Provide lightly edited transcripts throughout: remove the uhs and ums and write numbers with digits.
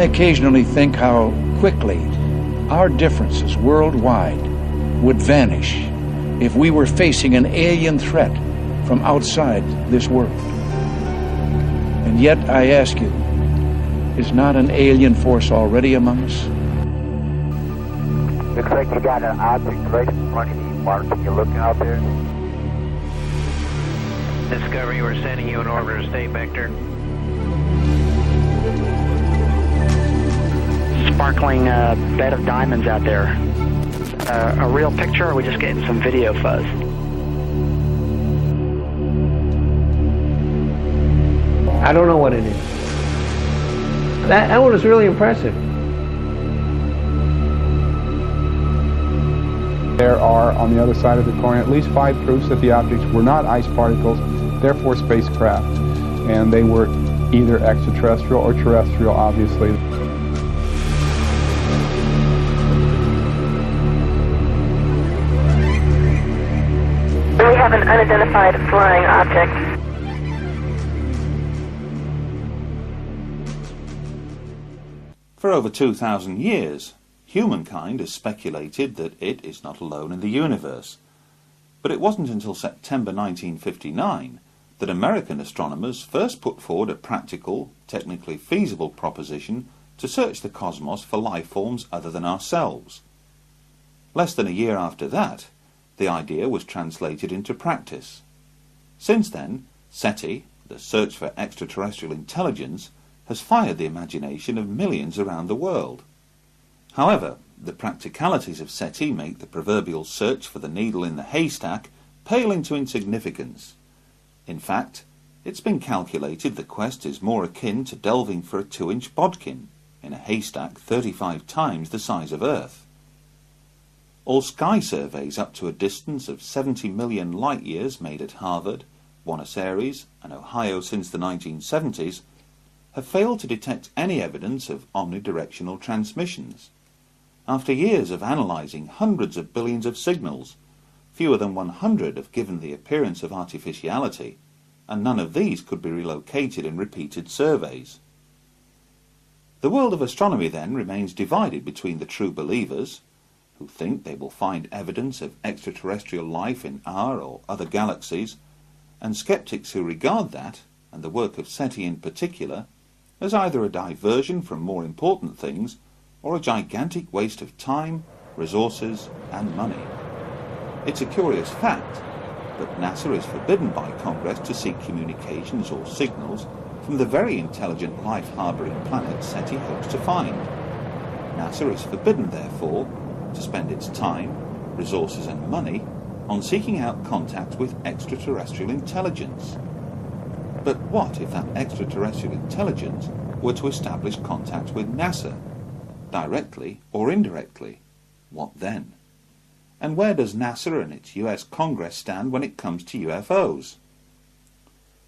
I occasionally think how quickly our differences worldwide would vanish if we were facing an alien threat from outside this world. And yet, I ask you, is not an alien force already among us? Looks like you got an object right in front of you, Mark. Can you look out there? Discovery, we're sending you an orbiter state vector. Sparkling bed of diamonds out there. A real picture, or are we just getting some video fuzz? I don't know what it is. That one is really impressive. There are, on the other side of the coin, at least 5 proofs that the objects were not ice particles, therefore spacecraft, and they were either extraterrestrial or terrestrial, obviously. We have an unidentified flying object. For over 2,000 years, humankind has speculated that it is not alone in the universe. But it wasn't until September 1959 that American astronomers first put forward a practical, technically feasible proposition to search the cosmos for life forms other than ourselves. Less than a year after that, the idea was translated into practice. Since then, SETI, the search for extraterrestrial intelligence, has fired the imagination of millions around the world. However, the practicalities of SETI make the proverbial search for the needle in the haystack pale into insignificance. In fact, it's been calculated the quest is more akin to delving for a 2-inch bodkin in a haystack 35 times the size of Earth. All sky surveys up to a distance of 70 million light-years made at Harvard, Buenos Aires and Ohio since the 1970s have failed to detect any evidence of omnidirectional transmissions. After years of analysing hundreds of billions of signals, fewer than 100 have given the appearance of artificiality, and none of these could be relocated in repeated surveys. The world of astronomy then remains divided between the true believers, who think they will find evidence of extraterrestrial life in our or other galaxies, and skeptics who regard that, and the work of SETI in particular, as either a diversion from more important things or a gigantic waste of time, resources and money. It's a curious fact, but NASA is forbidden by Congress to seek communications or signals from the very intelligent life-harbouring planet SETI hopes to find. NASA is forbidden, therefore, to spend its time, resources and money on seeking out contact with extraterrestrial intelligence. But what if that extraterrestrial intelligence were to establish contact with NASA, directly or indirectly? What then? And where does NASA and its US Congress stand when it comes to UFOs?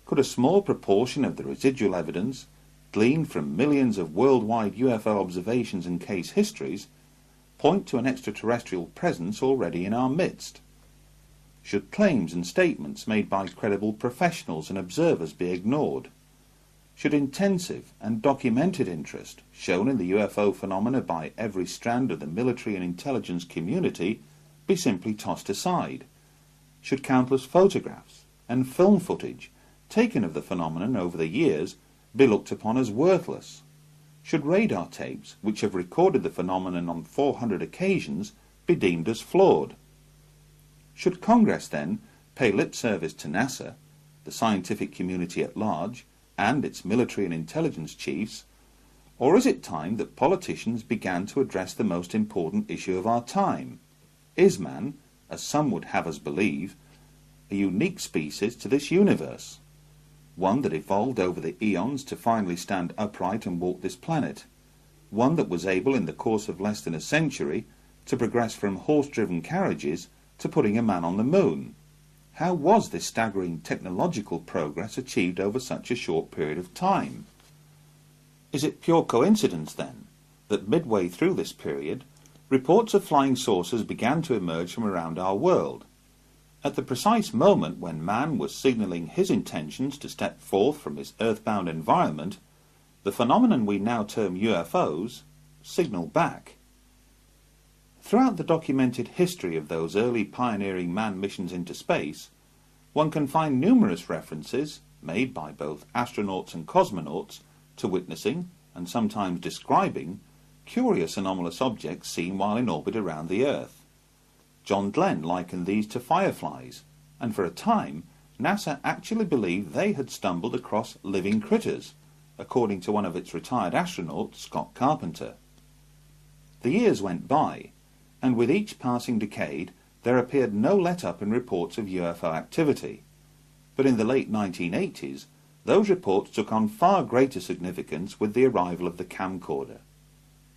Could a small proportion of the residual evidence, gleaned from millions of worldwide UFO observations and case histories, point to an extraterrestrial presence already in our midst? Should claims and statements made by credible professionals and observers be ignored? Should intensive and documented interest shown in the UFO phenomena by every strand of the military and intelligence community be simply tossed aside? Should countless photographs and film footage taken of the phenomenon over the years be looked upon as worthless? Should radar tapes, which have recorded the phenomenon on 400 occasions, be deemed as flawed? Should Congress, then, pay lip service to NASA, the scientific community at large, and its military and intelligence chiefs, or is it time that politicians began to address the most important issue of our time? Is man, as some would have us believe, a unique species to this universe? One that evolved over the eons to finally stand upright and walk this planet? One that was able in the course of less than a century to progress from horse-driven carriages to putting a man on the moon? How was this staggering technological progress achieved over such a short period of time? Is it pure coincidence, then, that midway through this period, reports of flying saucers began to emerge from around our world? At the precise moment when man was signalling his intentions to step forth from his earthbound environment, the phenomenon we now term UFOs signal back. Throughout the documented history of those early pioneering manned missions into space, one can find numerous references, made by both astronauts and cosmonauts, to witnessing, and sometimes describing, curious anomalous objects seen while in orbit around the Earth. John Glenn likened these to fireflies, and for a time NASA actually believed they had stumbled across living critters, according to one of its retired astronauts, Scott Carpenter. The years went by, and with each passing decade there appeared no let-up in reports of UFO activity. But in the late 1980s, those reports took on far greater significance with the arrival of the camcorder.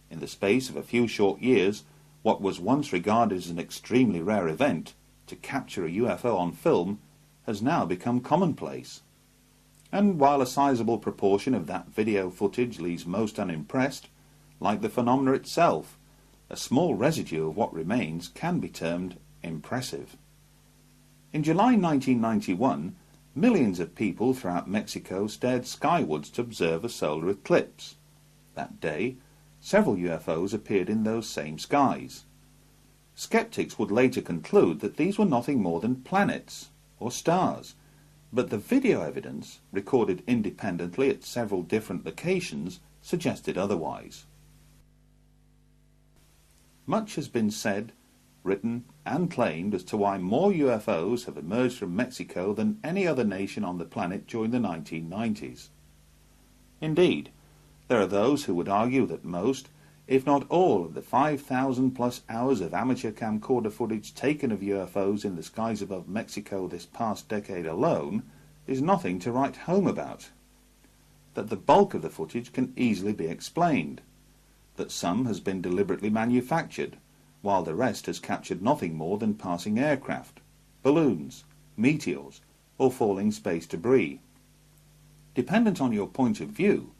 In the space of a few short years, what was once regarded as an extremely rare event, to capture a UFO on film, has now become commonplace. And while a sizable proportion of that video footage leaves most unimpressed, like the phenomena itself, a small residue of what remains can be termed impressive. In July 1991, millions of people throughout Mexico stared skywards to observe a solar eclipse. That day, several UFOs appeared in those same skies. Skeptics would later conclude that these were nothing more than planets or stars, but the video evidence, recorded independently at several different locations, suggested otherwise. Much has been said, written and claimed as to why more UFOs have emerged from Mexico than any other nation on the planet during the 1990s. Indeed, there are those who would argue that most, if not all, of the 5,000 plus hours of amateur camcorder footage taken of UFOs in the skies above Mexico this past decade alone is nothing to write home about. That the bulk of the footage can easily be explained. That some has been deliberately manufactured, while the rest has captured nothing more than passing aircraft, balloons, meteors, or falling space debris. Dependent on your point of view,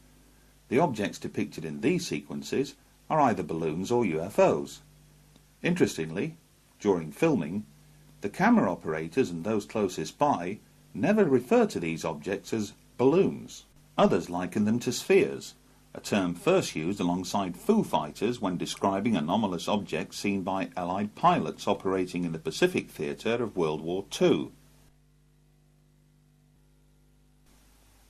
the objects depicted in these sequences are either balloons or UFOs. Interestingly, during filming, the camera operators and those closest by never refer to these objects as balloons. Others liken them to spheres, a term first used alongside Foo Fighters when describing anomalous objects seen by Allied pilots operating in the Pacific theatre of World War II.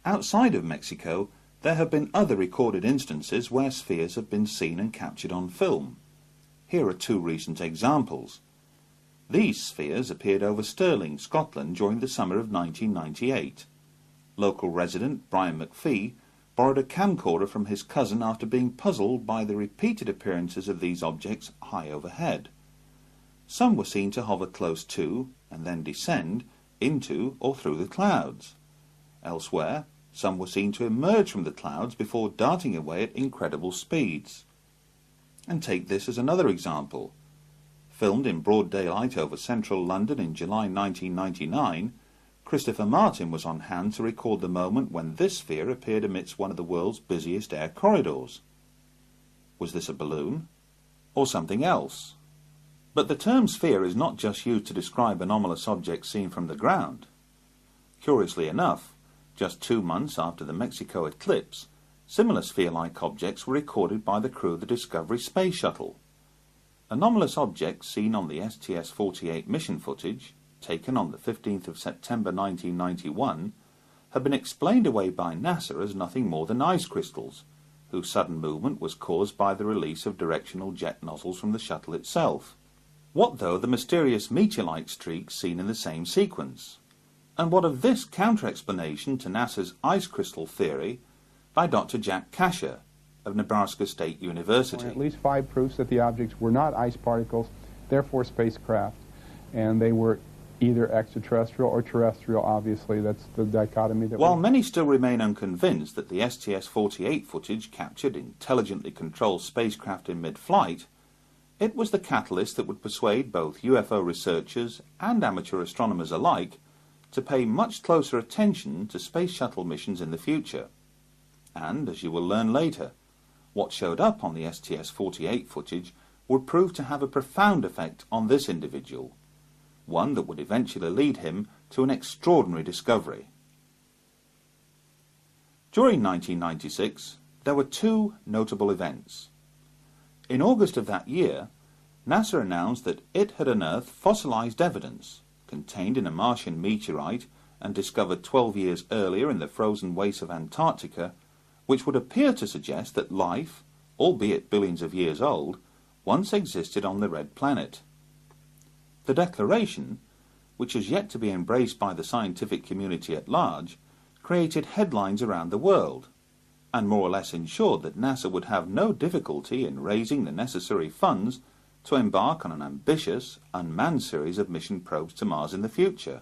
Outside of Mexico, there have been other recorded instances where spheres have been seen and captured on film. Here are two recent examples. These spheres appeared over Stirling, Scotland during the summer of 1998. Local resident Brian McPhee borrowed a camcorder from his cousin after being puzzled by the repeated appearances of these objects high overhead. Some were seen to hover close to and then descend into or through the clouds. Elsewhere, some were seen to emerge from the clouds before darting away at incredible speeds. And take this as another example. Filmed in broad daylight over central London in July 1999, Christopher Martin was on hand to record the moment when this sphere appeared amidst one of the world's busiest air corridors. Was this a balloon? Or something else? But the term sphere is not just used to describe anomalous objects seen from the ground. Curiously enough, just 2 months after the Mexico eclipse, similar sphere-like objects were recorded by the crew of the Discovery space shuttle. Anomalous objects seen on the STS-48 mission footage, taken on the 15th of September 1991, have been explained away by NASA as nothing more than ice crystals, whose sudden movement was caused by the release of directional jet nozzles from the shuttle itself. What though the mysterious meteor-like streaks seen in the same sequence? And what of this counter-explanation to NASA's ice crystal theory by Dr. Jack Kasher of Nebraska State University? At least 5 proofs that the objects were not ice particles, therefore spacecraft, and they were either extraterrestrial or terrestrial. Obviously, that's the dichotomy that While many still remain unconvinced that the STS-48 footage captured intelligently controlled spacecraft in mid-flight, it was the catalyst that would persuade both UFO researchers and amateur astronomers alike to pay much closer attention to space shuttle missions in the future. And, as you will learn later, what showed up on the STS-48 footage would prove to have a profound effect on this individual, one that would eventually lead him to an extraordinary discovery. During 1996, there were two notable events. In August of that year, NASA announced that it had unearthed fossilized evidence contained in a Martian meteorite and discovered 12 years earlier in the frozen wastes of Antarctica, which would appear to suggest that life, albeit billions of years old, once existed on the red planet. The declaration, which has yet to be embraced by the scientific community at large, created headlines around the world, and more or less ensured that NASA would have no difficulty in raising the necessary funds to embark on an ambitious, unmanned series of mission probes to Mars in the future.